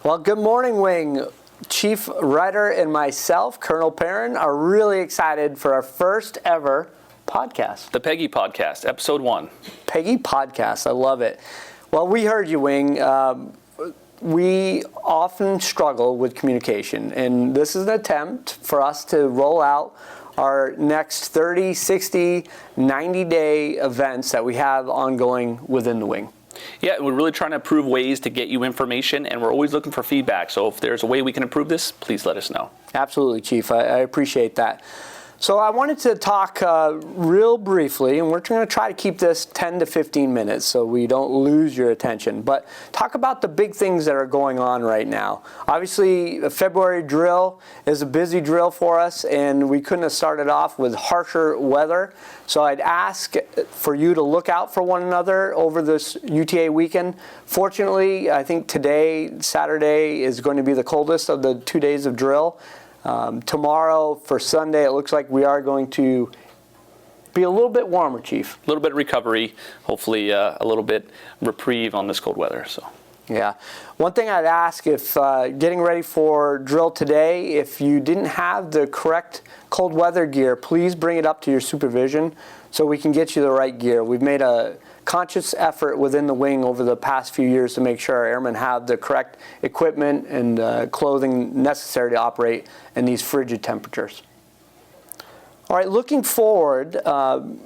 Well, good morning, Wing. Chief Reiter and myself, Colonel Perron, are really excited for our first ever podcast. The Peggy Podcast, episode 1. Peggy Podcast, I love it. Well, we heard you, Wing. We often struggle with communication, and this is an attempt for us to roll out our next 30, 60, 90-day events that we have ongoing within the Wing. Yeah, we're really trying to improve ways to get you information, and we're always looking for feedback. So if there's a way we can improve this, please let us know. Absolutely, Chief. I appreciate that. So I wanted to talk real briefly, and we're going to try to keep this 10 to 15 minutes so we don't lose your attention, but talk about the big things that are going on right now. Obviously, a February drill is a busy drill for us, and we couldn't have started off with harsher weather. So I'd ask for you to look out for one another over this UTA weekend. Fortunately, I think today, Saturday, is going to be the coldest of the 2 days of drill. Tomorrow for Sunday, it looks like we are going to be a little bit warmer, Chief. A little bit of recovery, hopefully a little bit reprieve on this cold weather. So. Yeah. One thing I'd ask, if getting ready for drill today, if you didn't have the correct cold weather gear, please bring it up to your supervision so we can get you the right gear. We've made a conscious effort within the Wing over the past few years to make sure our airmen have the correct equipment and clothing necessary to operate in these frigid temperatures. All right, looking forward,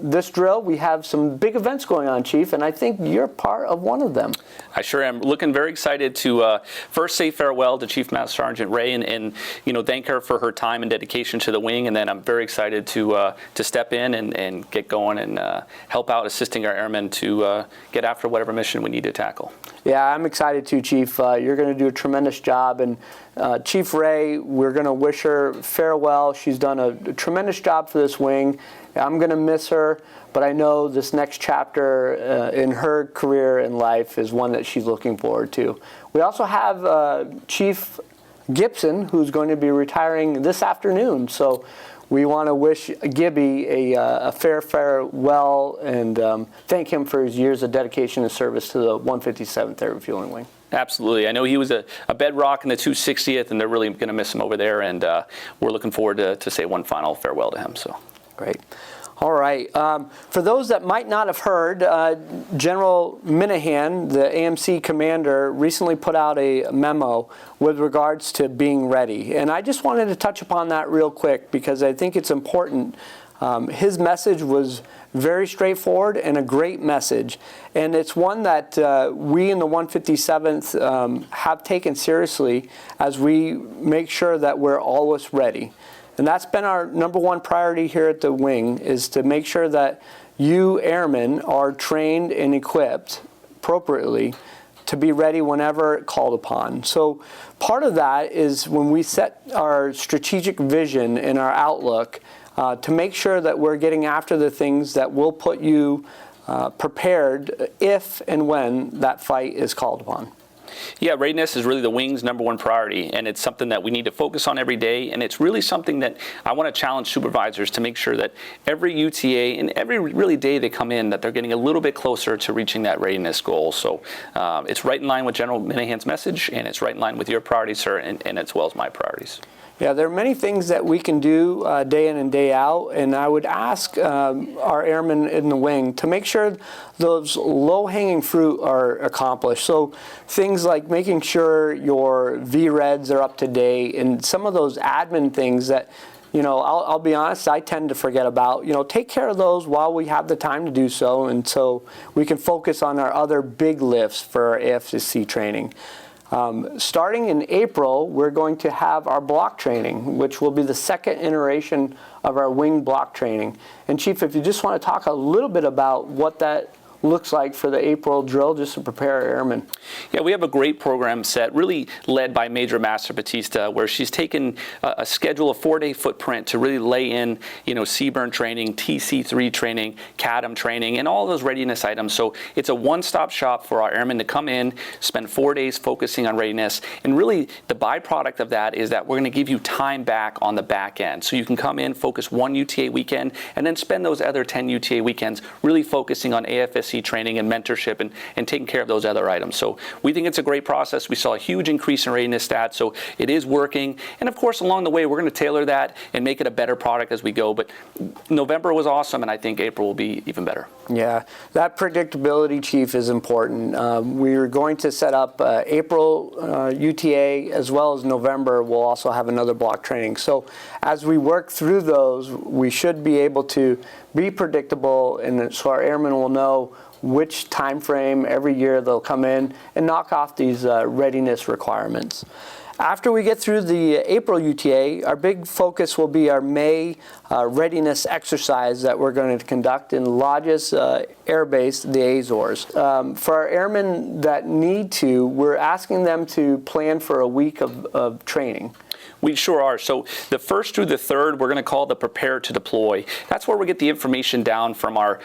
this drill, we have some big events going on, Chief, and I think you're part of one of them. I sure am. Looking very excited to first say farewell to Chief Master Sgt. Ray and thank her for her time and dedication to the Wing, and then I'm very excited to step in and get going and help out assisting our airmen to get after whatever mission we need to tackle. Yeah, I'm excited too, Chief. You're going to do a tremendous job, and Chief Ray, we're going to wish her farewell. She's done a tremendous job for this Wing. I'm going to miss her, but I know this next chapter in her career and life is one that she's looking forward to. We also have Chief Gibson, who's going to be retiring this afternoon. So we want to wish Gibby a farewell and thank him for his years of dedication and service to the 157th Air Refueling Wing. Absolutely. I know he was a bedrock in the 260th, and they're really going to miss him over there, and we're looking forward to say one final farewell to him. So great. All right. For those that might not have heard, General Minahan, the AMC commander, recently put out a memo with regards to being ready. And I just wanted to touch upon that real quick because I think it's important. His message was very straightforward and a great message. And it's one that we in the 157th have taken seriously as we make sure that we're always ready. And that's been our number one priority here at the Wing, is to make sure that you airmen are trained and equipped appropriately to be ready whenever called upon. So part of that is when we set our strategic vision and our outlook to make sure that we're getting after the things that will put you prepared if and when that fight is called upon. Yeah, readiness is really the Wing's number one priority, and it's something that we need to focus on every day, and it's really something that I want to challenge supervisors to make sure that every UTA and every really day they come in that they're getting a little bit closer to reaching that readiness goal. So it's right in line with General Minahan's message, and it's right in line with your priorities, sir, and as well as my priorities. Yeah, there are many things that we can do day in and day out, and I would ask our airmen in the Wing to make sure those low-hanging fruit are accomplished. So things like making sure your VREDs are up to date and some of those admin things that, I'll be honest, I tend to forget about. Take care of those while we have the time to do so, and so we can focus on our other big lifts for our AFSC training. Starting in April, we're going to have our block training, which will be the second iteration of our Wing block training. And Chief, if you just want to talk a little bit about what that looks like for the April drill, just to prepare our airmen. Yeah, we have a great program set, really led by Major Master Batista, where she's taken a schedule of 4-day footprint to really lay in, CBRN training, TC3 training, CADM training, and all those readiness items. So it's a one-stop shop for our airmen to come in, spend 4 days focusing on readiness, and really the byproduct of that is that we're going to give you time back on the back end. So you can come in, focus one UTA weekend, and then spend those other 10 UTA weekends really focusing on AFSC AFC training and mentorship and taking care of those other items. So we think it's a great process. We saw a huge increase in readiness stats, so it is working. And of course, along the way, we're going to tailor that and make it a better product as we go. But November was awesome, and I think April will be even better. Yeah, that predictability, Chief, is important. We're going to set up April UTA as well as November. We'll also have another block training. So as we work through those, we should be able to be predictable, and so our airmen will know which time frame every year they'll come in and knock off these readiness requirements. After we get through the April UTA, our big focus will be our May readiness exercise that we're going to conduct in Lodges Air Base, the Azores. For our airmen that need to, we're asking them to plan for a week of training. We sure are. So the 1st through the 3rd, we're going to call the prepare to deploy. That's where we get the information down from our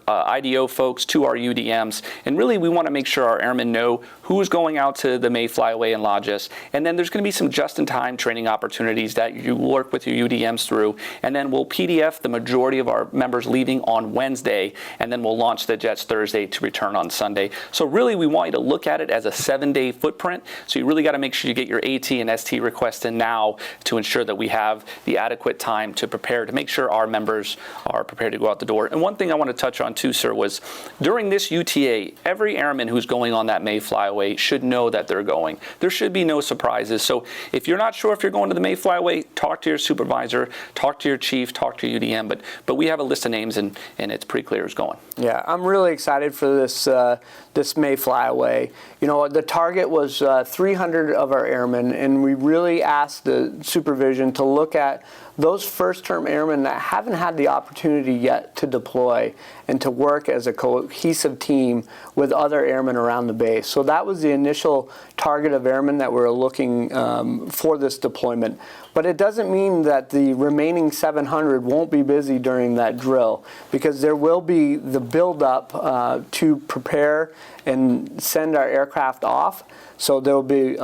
IDO folks to our UDMs. And really, we want to make sure our airmen know who's going out to the May Flyaway and Lodges. And then there's going to be some just-in-time training opportunities that you work with your UDMs through. And then we'll PDF the majority of our members leaving on Wednesday. And then we'll launch the jets Thursday to return on Sunday. So really, we want you to look at it as a 7-day footprint. So you really got to make sure you get your AT and ST requests in now to ensure that we have the adequate time to prepare, to make sure our members are prepared to go out the door. And one thing I want to touch on too, sir, was during this UTA, every airman who's going on that May Flyaway should know that they're going. There should be no surprises. So if you're not sure if you're going to the May Flyaway, talk to your supervisor, talk to your chief, talk to your UDM. But we have a list of names, and it's pretty clear who's going. Yeah, I'm really excited for this this May Flyaway. You know, the target was 300 of our airmen, and we really asked the supervision to look at those first-term airmen that haven't had the opportunity yet to deploy and to work as a cohesive team with other airmen around the base. So that was the initial target of airmen that we're looking for this deployment. But it doesn't mean that the remaining 700 won't be busy during that drill, because there will be the build-up to prepare and send our aircraft off. So there will be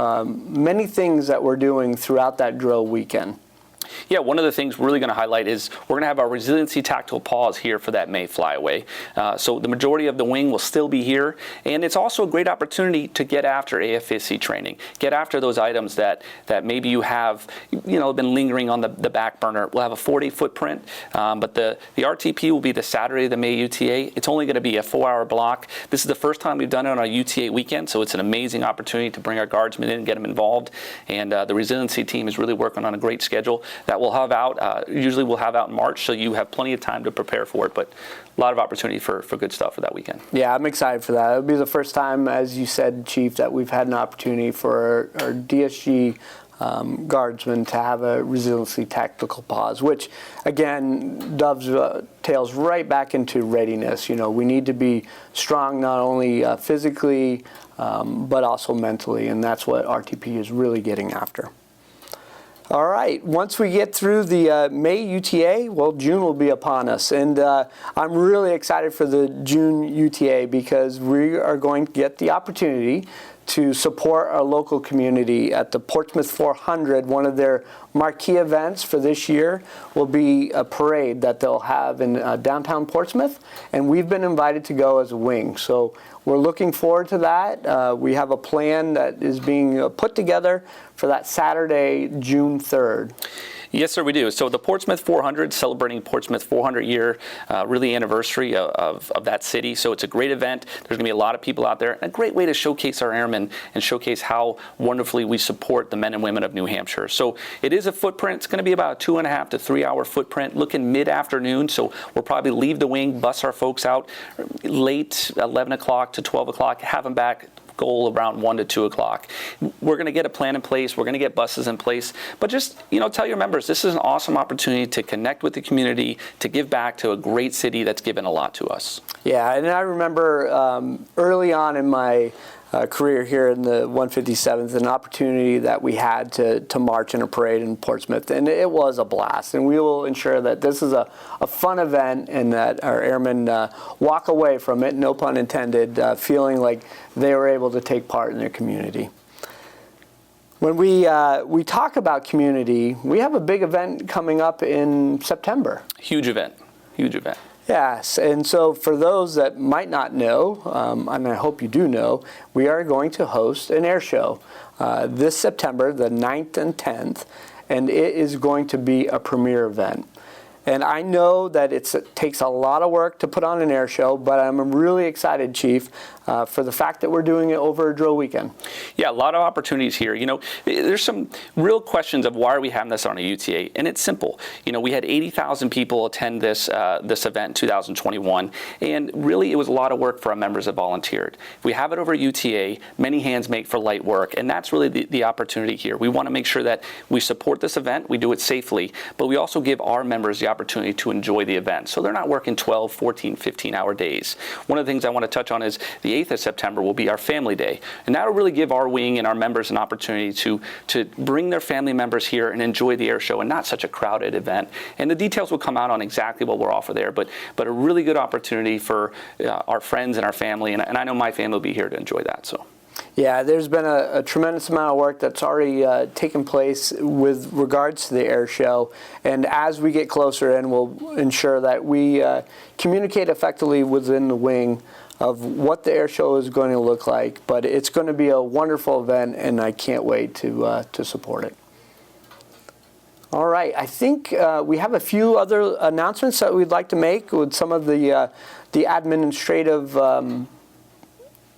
many things that we're doing throughout that drill weekend. Yeah, one of the things we're really going to highlight is we're going to have our resiliency tactical pause here for that May Flyaway. So the majority of the wing will still be here, and it's also a great opportunity to get after AFSC training, get after those items that maybe you have, been lingering on the back burner. We'll have a 4-day footprint, but the RTP will be the Saturday of the May UTA. It's only going to be a 4-hour block. This is the first time we've done it on a UTA weekend, so it's an amazing opportunity to bring our guardsmen in and get them involved. And the resiliency team is really working on a great schedule that we'll have out, usually we'll have out in March, so you have plenty of time to prepare for it, but a lot of opportunity for good stuff for that weekend. Yeah, I'm excited for that. It'll be the first time, as you said, Chief, that we've had an opportunity for our DSG guardsmen to have a resiliency tactical pause, which again dovetails right back into readiness. We need to be strong not only physically but also mentally, and that's what RTP is really getting after. All right, once we get through the May UTA, well, June will be upon us. And I'm really excited for the June UTA because we are going to get the opportunity to support our local community at the Portsmouth 400. One of their marquee events for this year will be a parade that they'll have in downtown Portsmouth, and we've been invited to go as a wing. So we're looking forward to that. We have a plan that is being put together for that Saturday, June 3rd. Yes, sir, we do. So the Portsmouth 400, celebrating Portsmouth 400-year really anniversary of that city. So it's a great event. There's going to be a lot of people out there, and a great way to showcase our airmen and showcase how wonderfully we support the men and women of New Hampshire. So it is a footprint. It's going to be about a 2.5 to 3 hour footprint, looking mid-afternoon. So we'll probably leave the wing, bus our folks out late 11 o'clock to 12 o'clock, have them back. Goal around 1 to 2 o'clock. We're going to get a plan in place. We're going to get buses in place. But just, tell your members, this is an awesome opportunity to connect with the community, to give back to a great city that's given a lot to us. Yeah, and I remember early on in my career here in the 157th, an opportunity that we had to march in a parade in Portsmouth, and it was a blast. And we will ensure that this is a fun event and that our airmen walk away from it, no pun intended, feeling like they were able to take part in their community. When we talk about community, we have a big event coming up in September. Huge event. Huge event. Yes, and so for those that might not know, and I hope you do know, we are going to host an air show this September, the 9th and 10th, and it is going to be a premier event. And I know that it takes a lot of work to put on an air show, but I'm really excited, Chief, for the fact that we're doing it over a drill weekend. Yeah, a lot of opportunities here. You know, there's some real questions of why are we having this on a UTA, and it's simple. You know, we had 80,000 people attend this event in 2021, and really it was a lot of work for our members that volunteered. If we have it over at UTA, many hands make for light work, and that's really the opportunity here. We want to make sure that we support this event, we do it safely, but we also give our members the opportunity to enjoy the event. So they're not working 12, 14, 15-hour days. One of the things I want to touch on is the 8th of September will be our family day. And that'll really give our wing and our members an opportunity to bring their family members here and enjoy the air show and not such a crowded event. And the details will come out on exactly what we'll offer there, but a really good opportunity for our friends and our family. And I know my family will be here to enjoy that. So. Yeah, there's been a tremendous amount of work that's already taken place with regards to the air show, and as we get closer in, we'll ensure that we communicate effectively within the wing of what the air show is going to look like. But it's going to be a wonderful event, and I can't wait to support it. All right, I think we have a few other announcements that we'd like to make with some of the administrative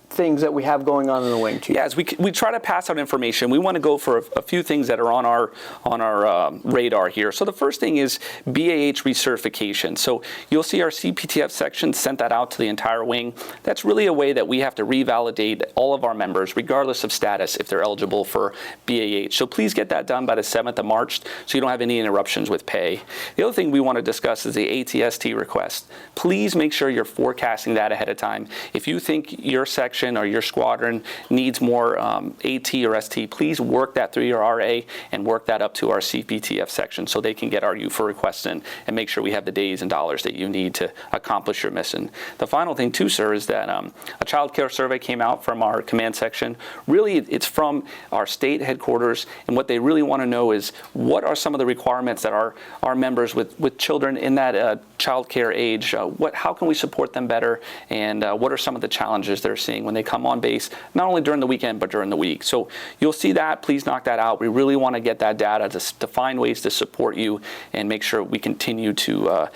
things that we have going on in the wing, Chief. Yeah, as we try to pass out information, we want to go for a few things that are on our radar here. So the first thing is BAH recertification. So you'll see our CPTF section sent that out to the entire wing. That's really a way that we have to revalidate all of our members, regardless of status, if they're eligible for BAH. So please get that done by the 7th of March so you don't have any interruptions with pay. The other thing we want to discuss is the ATST request. Please make sure you're forecasting that ahead of time. If you think your section or your squadron needs more AT or ST, please work that through your RA and work that up to our CPTF section so they can get our UFA requests in and make sure we have the days and dollars that you need to accomplish your mission. The final thing too, sir, is that a child care survey came out from our command section. Really, it's from our state headquarters, and what they really want to know is what are some of the requirements that our members with children in that child care age, how can we support them better, and what are some of the challenges they're seeing when they come on base, not only during the weekend, but during the week. So you'll see that. Please knock that out. We really want to get that data to find ways to support you and make sure we continue to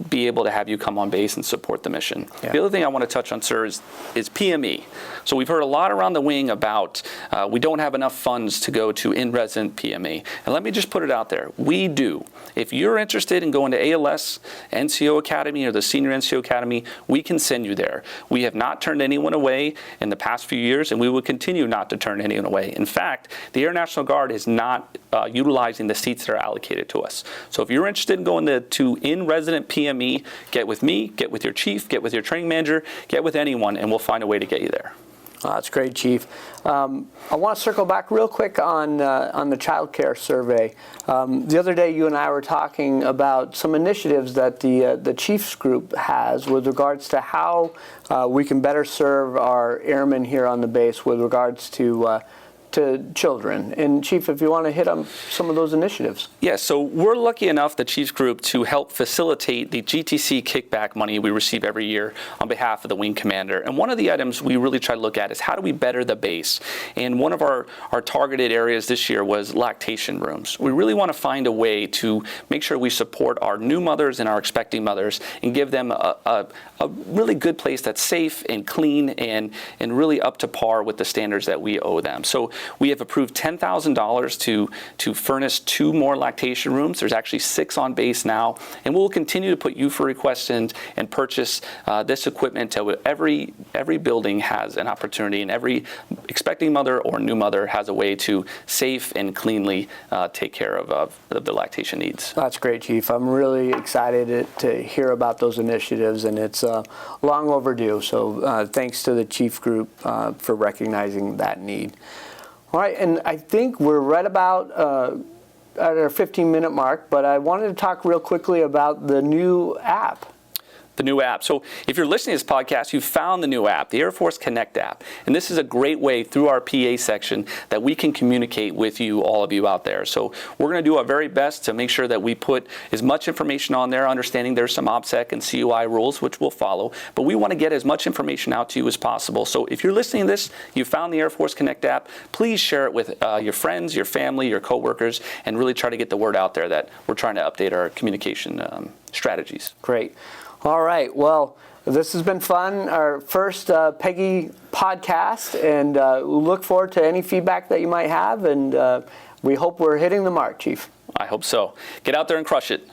be able to have you come on base and support the mission. Yeah. The other thing I want to touch on, sir, is PME. So we've heard a lot around the wing about we don't have enough funds to go to in-resident PME. And let me just put it out there. We do. If you're interested in going to ALS, NCO Academy, or the Senior NCO Academy, we can send you there. We have not turned anyone away in the past few years, and we will continue not to turn anyone away. In fact, the Air National Guard is not utilizing the seats that are allocated to us. So if you're interested in going to in-resident PME, get with me, get with your chief, get with your training manager, get with anyone, and we'll find a way to get you there. That's great, Chief. I want to circle back real quick on the child care survey. The other day, you and I were talking about some initiatives that the Chiefs group has with regards to how we can better serve our airmen here on the base with regards to children. And Chief, if you want to hit on some of those initiatives. Yeah, so we're lucky enough, the Chiefs Group, to help facilitate the GTC kickback money we receive every year on behalf of the Wing Commander. And one of the items we really try to look at is how do we better the base? And one of our targeted areas this year was lactation rooms. We really want to find a way to make sure we support our new mothers and our expecting mothers and give them a really good place that's safe and clean and really up to par with the standards that we owe them. So we have approved $10,000 to furnish 2 more lactation rooms. There's actually 6 on base now, and we'll continue to put UFA requests in and purchase this equipment till every building has an opportunity, and every expecting mother or new mother has a way to safe and cleanly take care of the lactation needs. That's great, Chief. I'm really excited to hear about those initiatives, and it's long overdue. So thanks to the Chief Group for recognizing that need. All right, and I think we're right about at our 15-minute mark, but I wanted to talk real quickly about the new app. The new app. So if you're listening to this podcast, you've found the new app, the Air Force Connect app. And this is a great way through our PA section that we can communicate with you, all of you out there. So we're going to do our very best to make sure that we put as much information on there, understanding there's some OPSEC and CUI rules, which we'll follow. But we want to get as much information out to you as possible. So if you're listening to this, you found the Air Force Connect app, please share it with your friends, your family, your coworkers, and really try to get the word out there that we're trying to update our communication strategies. Great. All right. Well, this has been fun. Our first Peggy podcast, and we look forward to any feedback that you might have. And we hope we're hitting the mark, Chief. I hope so. Get out there and crush it.